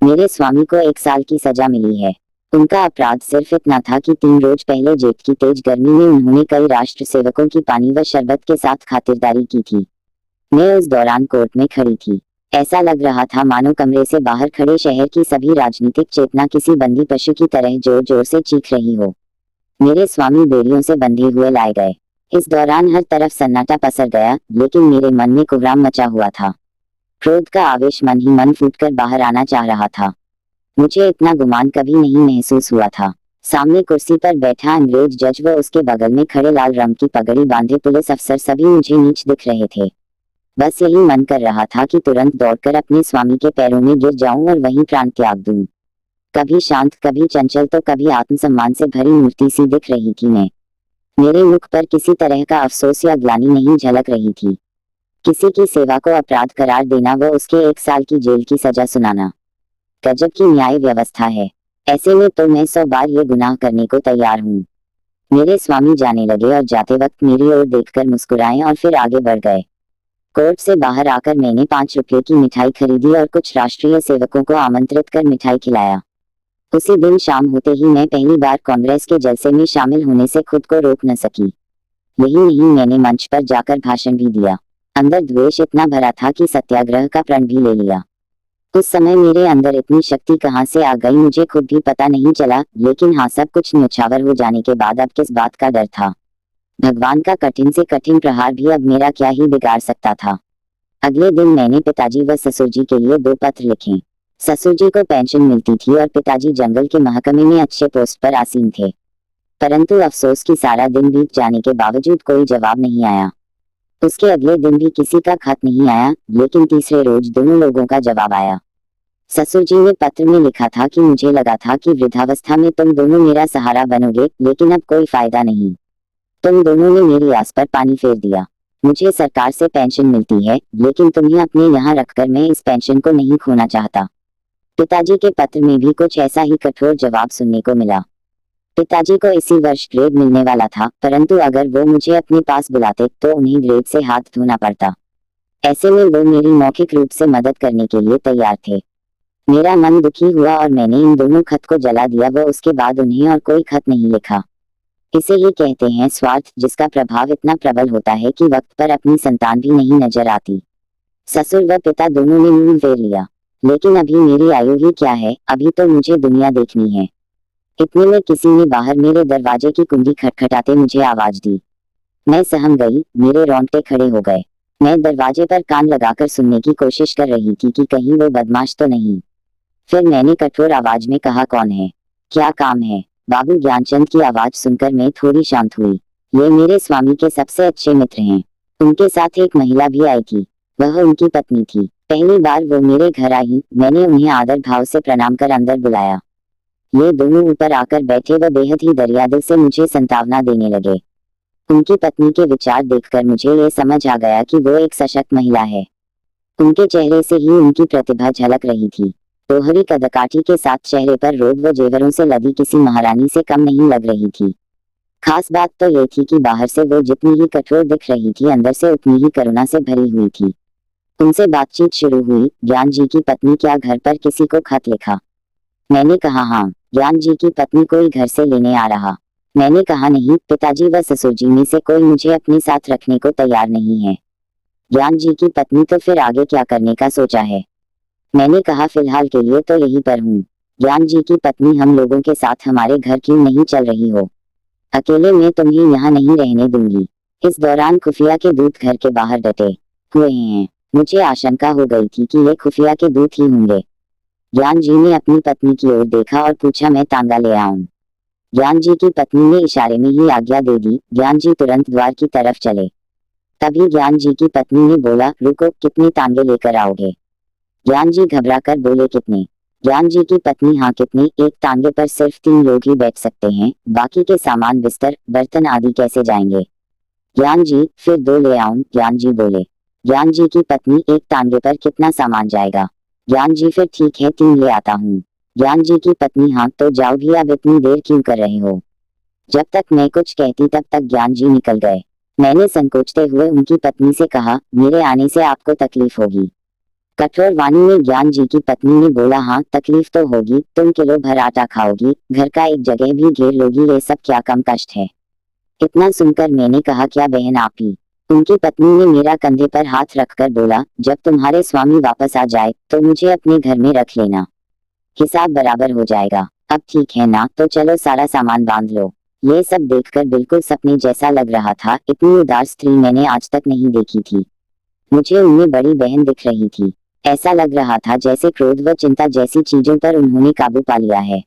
मेरे स्वामी को 1 साल की सजा मिली है। उनका अपराध सिर्फ इतना था कि 3 रोज पहले जेठ की तेज गर्मी में उन्होंने कई राष्ट्र सेवकों की पानी व शरबत के साथ खातिरदारी की थी। मैं उस दौरान कोर्ट में खड़ी थी। ऐसा लग रहा था मानो कमरे से बाहर खड़े शहर की सभी राजनीतिक चेतना किसी बंदी पशु की तरह जोर जोर से चीख रही हो। मेरे स्वामी बेड़ियों से बंधे हुए लाए गए। इस दौरान हर तरफ सन्नाटा पसर गया, लेकिन मेरे मन में कुहराम मचा हुआ था। क्रोध का आवेश मन ही मन फूटकर बाहर आना चाह रहा था। मुझे इतना गुमान कभी नहीं महसूस हुआ था। सामने कुर्सी पर बैठा अंग्रेज जज व उसके बगल में खड़े लाल रंग की पगड़ी बांधे पुलिस अफसर सभी मुझे नीच दिख रहे थे। बस यही मन कर रहा था कि तुरंत दौड़कर अपने स्वामी के पैरों में गिर जाऊं और वहीं प्राण त्याग दूं। कभी शांत, कभी चंचल, तो कभी आत्मसम्मान से भरी मूर्ति सी दिख रही थी मैं। मेरे मुख पर किसी तरह का अफसोस या ग्लानि नहीं झलक रही थी। किसी की सेवा को अपराध करार देना व उसके 1 साल की जेल की सजा सुनाना, गजब की न्याय व्यवस्था है। ऐसे में तो मैं 100 बार ये गुनाह करने को तैयार हूँ। मेरे स्वामी जाने लगे और जाते वक्त मेरी ओर देखकर मुस्कुराए और फिर आगे बढ़ गए। कोर्ट से बाहर आकर मैंने 5 रुपये की मिठाई खरीदी और कुछ राष्ट्रीय सेवकों को आमंत्रित कर मिठाई खिलाया। उसी दिन शाम होते ही मैं पहली बार कांग्रेस के जलसे में शामिल होने से खुद को रोक न सकी। यही नहीं, मैंने मंच पर जाकर भाषण भी दिया। अंदर द्वेष इतना भरा था कि सत्याग्रह का प्रण भी ले लिया। उस समय मेरे अंदर इतनी शक्ति कहां से आ गई मुझे खुद भी पता नहीं चला, लेकिन हाँ, सब कुछ न्यौछावर हो जाने के बाद अब किस बात का डर था। भगवान का कठिन से कठिन प्रहार भी अब मेरा क्या ही बिगाड़ सकता था। अगले दिन मैंने पिताजी व ससुर जी के लिए 2 पत्र लिखे। ससुर जी को पेंशन मिलती थी और पिताजी जंगल के महकमे में अच्छे पोस्ट पर आसीन थे, परंतु अफसोस कि सारा दिन बीत जाने के बावजूद कोई जवाब नहीं आया। उसके अगले दिन भी किसी का खत नहीं आया, लेकिन तीसरे रोज दोनों लोगों का जवाब आया। ससुर जी ने पत्र में लिखा था कि मुझे लगा था कि वृद्धावस्था में तुम दोनों मेरा सहारा बनोगे, लेकिन अब कोई फायदा नहीं। तुम दोनों ने मेरी आस पर पानी फेर दिया। मुझे सरकार से पेंशन मिलती है, लेकिन तुम्हें अपने यहाँ रखकर मैं इस पेंशन को नहीं खोना चाहता। पिताजी के पत्र में भी कुछ ऐसा ही कठोर जवाब सुनने को मिला। पिताजी को इसी वर्ष ग्रेड मिलने वाला था, परंतु अगर वो मुझे अपने पास बुलाते तो उन्हें ग्रेड से हाथ धोना पड़ता। ऐसे में वो मेरी मौखिक रूप से मदद करने के लिए तैयार थे। मेरा मन दुखी हुआ और मैंने इन दोनों खत को जला दिया व उसके बाद उन्हें और कोई खत नहीं लिखा। इसे ही कहते हैं स्वार्थ, जिसका प्रभाव इतना प्रबल होता है कि वक्त पर अपनी संतान भी नहीं नजर आती। ससुर व पिता दोनों ने मुंह फेर लिया। लेकिन अभी मेरी आयु ही क्या है, अभी तो मुझे दुनिया देखनी है। इतने में किसी ने बाहर मेरे दरवाजे की कुंडी खटखटाते मुझे आवाज दी। मैं सहम गई, मेरे रोंगटे खड़े हो गए। मैं दरवाजे पर कान लगाकर सुनने की कोशिश कर रही थी कि कहीं वो बदमाश तो नहीं। फिर मैंने कठोर आवाज में कहा, कौन है, क्या काम है? बाबू ज्ञानचंद की आवाज सुनकर मैं थोड़ी शांत हुई। ये मेरे स्वामी के सबसे अच्छे मित्र हैं। उनके साथ एक महिला भी आई थी, वह उनकी पत्नी थी। पहली बार वो मेरे घर आई, मैंने उन्हें आदर भाव से प्रणाम कर अंदर बुलाया। ये दोनों ऊपर आकर बैठे व बेहद ही दरियादिल से मुझे संतावना देने लगे। उनकी पत्नी के विचार देखकर मुझे ये समझ आ गया कि वो एक सशक्त महिला है। उनके चेहरे से ही उनकी प्रतिभा झलक रही थी। दोहरी कदकाठी के साथ चेहरे पर रोब व जेवरों से लदी किसी महारानी से कम नहीं लग रही थी। खास बात तो ये थी कि बाहर से वो जितनी ही कठोर दिख रही थी, अंदर से उतनी ही करुणा से भरी हुई थी। उनसे बातचीत शुरू हुई। ज्ञान जी की पत्नी, क्या घर पर किसी को खत लिखा? मैंने कहा हाँ। ज्ञान जी की पत्नी, कोई घर से लेने आ रहा? मैंने कहा नहीं, पिताजी व ससुर जी में से कोई मुझे अपने साथ रखने को तैयार नहीं है। ज्ञान जी की पत्नी, तो फिर आगे क्या करने का सोचा है? मैंने कहा फिलहाल के लिए तो यहीं पर हूँ। ज्ञान जी की पत्नी, हम लोगों के साथ हमारे घर क्यों नहीं चल रही हो? अकेले मैं तुम्हें यहाँ नहीं रहने दूंगी। इस दौरान खुफिया के दूत घर के बाहर डटे हुए हैं। मुझे आशंका हो गई थी कि ये खुफिया के दूत ही होंगे। ज्ञान जी ने अपनी पत्नी की ओर देखा और पूछा, मैं तांगा ले आऊं? ज्ञान जी की पत्नी ने इशारे में ही आज्ञा दे दी। ज्ञान जी तुरंत द्वार की तरफ चले। तभी ज्ञान जी की पत्नी ने बोला, रुको, कितने तांगे लेकर आओगे? ज्ञान जी घबराकर बोले, कितने? ज्ञान जी की पत्नी, हाँ कितने? एक तांगे पर सिर्फ 3 लोग ही बैठ सकते हैं, बाकी के सामान, बिस्तर, बर्तन आदि कैसे जाएंगे? ज्ञान जी, फिर 2 ले आऊं? ज्ञान जी बोले। ज्ञान जी की पत्नी, एक तांगे पर कितना सामान जाएगा? ज्ञान जी, फिर ठीक है 3 ले आता हूँ। ज्ञान जी की पत्नी, हाँ तो जाओ भी, अब इतनी देर क्यों कर रहे हो? जब तक मैं कुछ कहती तब तक ज्ञान जी निकल गए। मैंने संकोचते हुए उनकी पत्नी से कहा, मेरे आने से आपको तकलीफ होगी। कठोर वाणी में ज्ञान जी की पत्नी ने बोला, हाँ तकलीफ तो होगी, तुम किलो भर आटा खाओगी, घर का एक जगह भी घेर लोगी, ये सब क्या कम कष्ट है। इतना सुनकर मैंने कहा, क्या बहन आप ही। उनकी पत्नी ने मेरा कंधे पर हाथ रखकर बोला, जब तुम्हारे स्वामी वापस आ जाए तो मुझे अपने घर में रख लेना, हिसाब बराबर हो जाएगा। अब ठीक है ना, तो चलो सारा सामान बांध लो। ये सब देखकर बिल्कुल सपने जैसा लग रहा था। इतनी उदास स्त्री मैंने आज तक नहीं देखी थी। मुझे उनमें बड़ी बहन दिख रही थी। ऐसा लग रहा था जैसे क्रोध व चिंता जैसी चीजों पर उन्होंने काबू पा लिया है।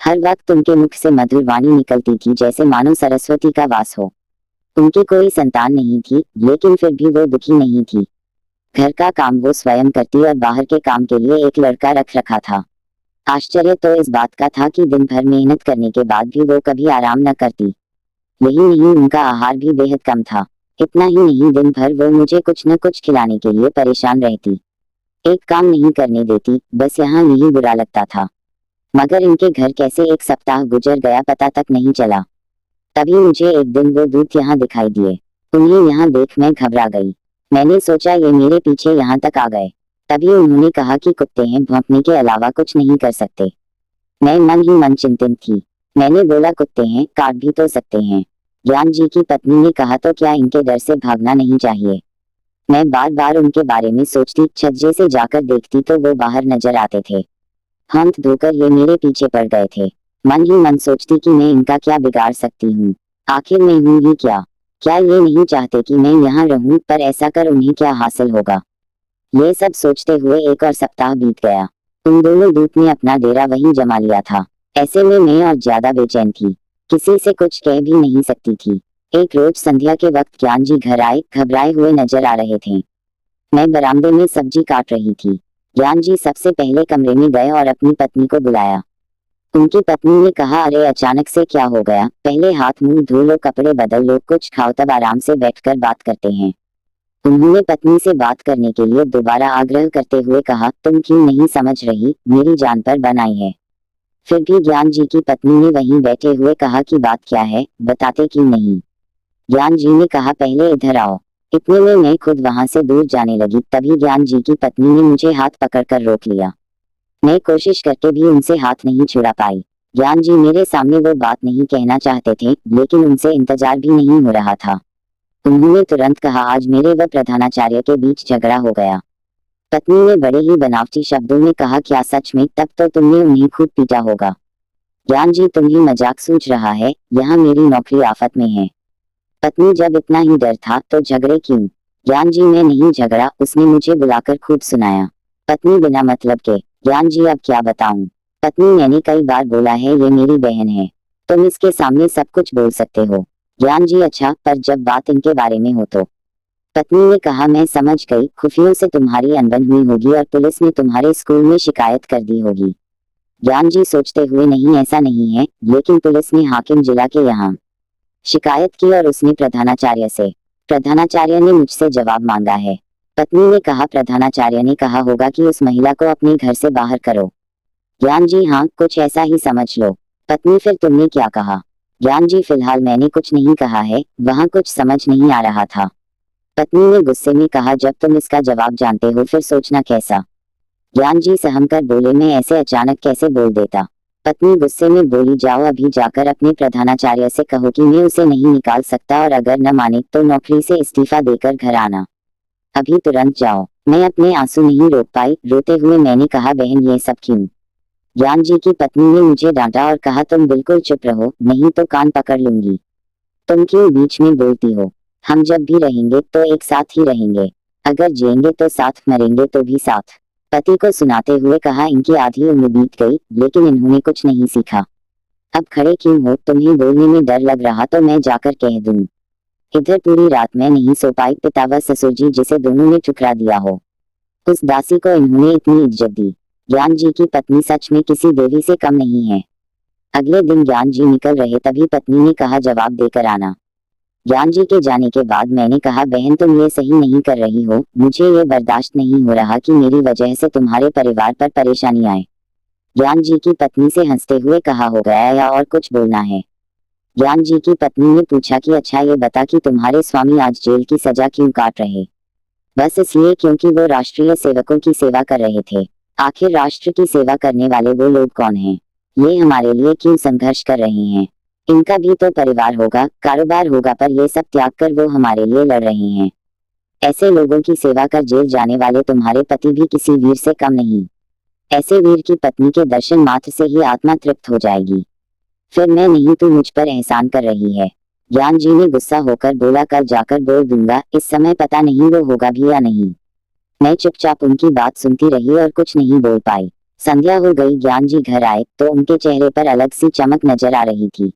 हर वक्त उनके मुख से मधुर वाणी निकलती थी, जैसे मानो सरस्वती का वास हो। उनकी कोई संतान नहीं थी, लेकिन फिर भी वो दुखी नहीं थी। घर का काम वो स्वयं करती और बाहर के काम के लिए एक लड़का रख रखा था। आश्चर्य तो इस बात का था कि दिन भर मेहनत करने के बाद भी वो कभी आराम न करती। यही नहीं, उनका आहार भी बेहद कम था। इतना ही नहीं, दिन भर वो मुझे कुछ न कुछ खिलाने के लिए परेशान रहती। एक काम नहीं करने देती, बस यहाँ यही बुरा लगता था। मगर इनके घर कैसे एक सप्ताह गुजर गया पता तक नहीं चला। तभी मुझे एक दिन वो दूत यहाँ दिखाई दिए। उन्हें यहाँ देख मैं घबरा गई। मैंने सोचा ये मेरे पीछे यहाँ तक आ गए। तभी उन्होंने कहा कि कुत्ते हैं, भौंकने के अलावा कुछ नहीं कर सकते। मैं मन ही मन चिंतित थी। मैंने बोला, कुत्ते हैं, काट भी तो सकते हैं। ज्ञान जी की पत्नी ने कहा, तो क्या इनके डर से भागना नहीं चाहिए। मैं बार बार उनके बारे में सोचती, छज्जे से जाकर देखती तो वो बाहर नजर आते थे। हाथ धोकर ये मेरे पीछे पड़ गए थे। मन ही मन सोचती कि मैं इनका क्या बिगाड़ सकती हूँ। आखिर मैं हूँ ही क्या। क्या ये नहीं चाहते कि मैं यहाँ रहूँ, पर ऐसा कर उन्हें क्या हासिल होगा। ये सब सोचते हुए एक और सप्ताह बीत गया। उन दोनों दूत ने अपना डेरा वहीं जमा लिया था। ऐसे में मैं और ज्यादा बेचैन थी। किसी से कुछ कह भी नहीं सकती थी। एक रोज संध्या के वक्त ज्ञान जी घर आए, घबराए हुए नजर आ रहे थे। मैं बरामदे में सब्जी काट रही थी। ज्ञान जी सबसे पहले कमरे में गए और अपनी पत्नी को बुलाया। उनकी पत्नी ने कहा, अरे अचानक से क्या हो गया, पहले हाथ मुंह धो लो, कपड़े बदल लो, कुछ खाओ, तब आराम से बैठकर बात करते हैं। उन्होंने पत्नी से बात करने के लिए दोबारा आग्रह करते हुए कहा, तुम क्यों नहीं समझ रही, मेरी जान पर बन आई है। फिर भी ज्ञान जी की पत्नी ने वहीं बैठे हुए कहा कि बात क्या है, बताते क्यों नहीं। ज्ञान जी ने कहा, पहले इधर आओ। इतने में मैं खुद वहां से दूर जाने लगी। तभी ज्ञान जी की पत्नी ने मुझे हाथ पकड़कर रोक लिया। मैं कोशिश करके भी उनसे हाथ नहीं छुड़ा पाई। ज्ञान जी मेरे सामने वो बात नहीं कहना चाहते थे, लेकिन उनसे इंतजार भी नहीं हो रहा था। उन्होंने तुरंत कहा, आज मेरे व प्रधानाचार्य के बीच झगड़ा हो गया। पत्नी ने बड़े ही बनावटी शब्दों में कहा, क्या सच में, तब तो तुमने उन्हें खूब पीटा होगा। ज्ञान जी तुम्हें मजाक सूझ रहा है, यहाँ मेरी नौकरी आफत में है। पत्नी, जब इतना ही डर था तो झगड़े क्यों। ज्ञान जी मैं नहीं झगड़ा, उसने मुझे बुलाकर खूब सुनाया। पत्नी, बिना मतलब के। ज्ञान जी अब क्या बताऊं। पत्नी, मैंने कई बार बोला है ये मेरी बहन है, तुम इसके सामने सब कुछ बोल सकते हो। ज्ञान जी, अच्छा, पर जब बात इनके बारे में हो तो। पत्नी ने कहा, मैं समझ गई, खुफियों से तुम्हारी अनबन हुई होगी और पुलिस ने तुम्हारे स्कूल में शिकायत कर दी होगी। ज्ञान जी सोचते हुए, नहीं ऐसा नहीं है, लेकिन पुलिस ने हाकिम जिला के यहाँ शिकायत की और उसने प्रधानाचार्य से। प्रधानाचार्य ने मुझसे जवाब मांगा है। पत्नी ने कहा, प्रधानाचार्य ने कहा होगा कि उस महिला को अपने घर से बाहर करो। ज्ञान जी, हाँ कुछ ऐसा ही समझ लो। पत्नी, फिर तुमने क्या कहा। ज्ञान जी, फिलहाल मैंने कुछ नहीं कहा है, वहाँ कुछ समझ नहीं आ रहा था। पत्नी ने गुस्से में कहा, जब तुम इसका जवाब जानते हो फिर सोचना कैसा। ज्ञान जी सहम कर बोले, मैं ऐसे अचानक कैसे बोल देता। पत्नी गुस्से में बोली, जाओ अभी जाकर अपने प्रधानाचार्य से कहो कि मैं उसे नहीं निकाल सकता, और अगर न माने तो नौकरी से इस्तीफा देकर घर आना। अभी तुरंत जाओ। मैं अपने आंसू नहीं रोक पाई। रोते हुए मैंने कहा, बहन ये सब क्यों। ज्ञान जी की पत्नी ने मुझे डांटा और कहा, तुम बिल्कुल चुप रहो, नहीं तो कान पकड़ लूंगी। तुम क्यों बीच में बोलती हो। हम जब भी रहेंगे तो एक साथ ही रहेंगे, अगर जिएंगे तो साथ, मरेंगे तो भी साथ। पति को सुनाते हुए कहा, इनकी आधी उम्र बीत गई, लेकिन इन्होंने कुछ नहीं सीखा। अब खड़े क्यों हो, तुम्हें बोलने में डर लग रहा तो मैं जाकर कह दूं। इधर पूरी रात मैं नहीं सो पाई। पिता व ससुर जी जिसे दोनों ने ठुकरा दिया हो, उस दासी को इन्होंने इतनी इज्जत दी। ज्ञान जी की पत्नी सच में किसी देवी से कम नहीं है। अगले दिन ज्ञान जी निकल रहे तभी पत्नी ने कहा, जवाब देकर आना। ज्ञान जी के जाने के बाद मैंने कहा, बहन तुम ये सही नहीं कर रही हो, मुझे ये बर्दाश्त नहीं हो रहा कि मेरी वजह से तुम्हारे परिवार पर परेशानी आए। ज्ञान जी की पत्नी से हंसते हुए कहा, हो गया या और कुछ बोलना है। ज्ञान जी की पत्नी ने पूछा कि अच्छा ये बता कि तुम्हारे स्वामी आज जेल की सजा क्यों काट रहे। बस इसलिए क्योंकि वो राष्ट्रीय सेवकों की सेवा कर रहे थे। आखिर राष्ट्र की सेवा करने वाले वो लोग कौन हैं? ये हमारे लिए क्यों संघर्ष कर रहे हैं? इनका भी तो परिवार होगा, कारोबार होगा, पर ये सब त्याग कर वो हमारे लिए लड़ रहे हैं। ऐसे लोगों की सेवा कर जेल जाने वाले तुम्हारे पति भी किसी वीर से कम नहीं। ऐसे वीर की पत्नी के दर्शन मात्र से ही आत्मा तृप्त हो जाएगी। फिर मैं नहीं, तू मुझ पर एहसान कर रही है। ज्ञान जी ने गुस्सा होकर बोला, कल जाकर बोल दूंगा, इस समय पता नहीं वो होगा भी या नहीं। मैं चुपचाप उनकी बात सुनती रही और कुछ नहीं बोल पाई। संध्या हो गई। ज्ञान जी घर आए तो उनके चेहरे पर अलग सी चमक नजर आ रही थी।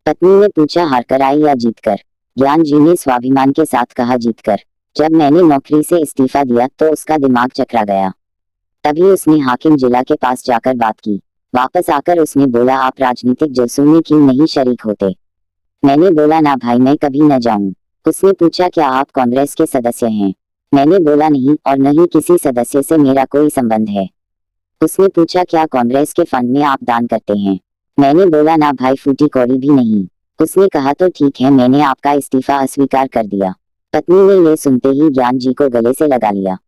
पत्नी ने पूछा, हारकर आई या जीतकर? ज्ञान जी ने स्वाभिमान के साथ कहा, जीतकर। जब मैंने नौकरी से इस्तीफा दिया तो उसका दिमाग चकरा गया। तभी उसने हाकिम जिला के पास जाकर बात की। वापस आकर उसने बोला, आप राजनीतिक जलसों में क्यों नहीं शरीक होते? मैंने बोला, ना भाई, मैं कभी न जाऊं। उसने पूछा, क्या आप कांग्रेस के सदस्य हैं? मैंने बोला, नहीं, और न ही किसी सदस्य से मेरा कोई संबंध है। उसने पूछा, क्या कांग्रेस के फंड में आप दान करते हैं? मैंने बोला, ना भाई, फूटी कौड़ी भी नहीं। उसने कहा, तो ठीक है, मैंने आपका इस्तीफा अस्वीकार कर दिया। पत्नी ने ये सुनते ही ज्ञान जी को गले से लगा लिया।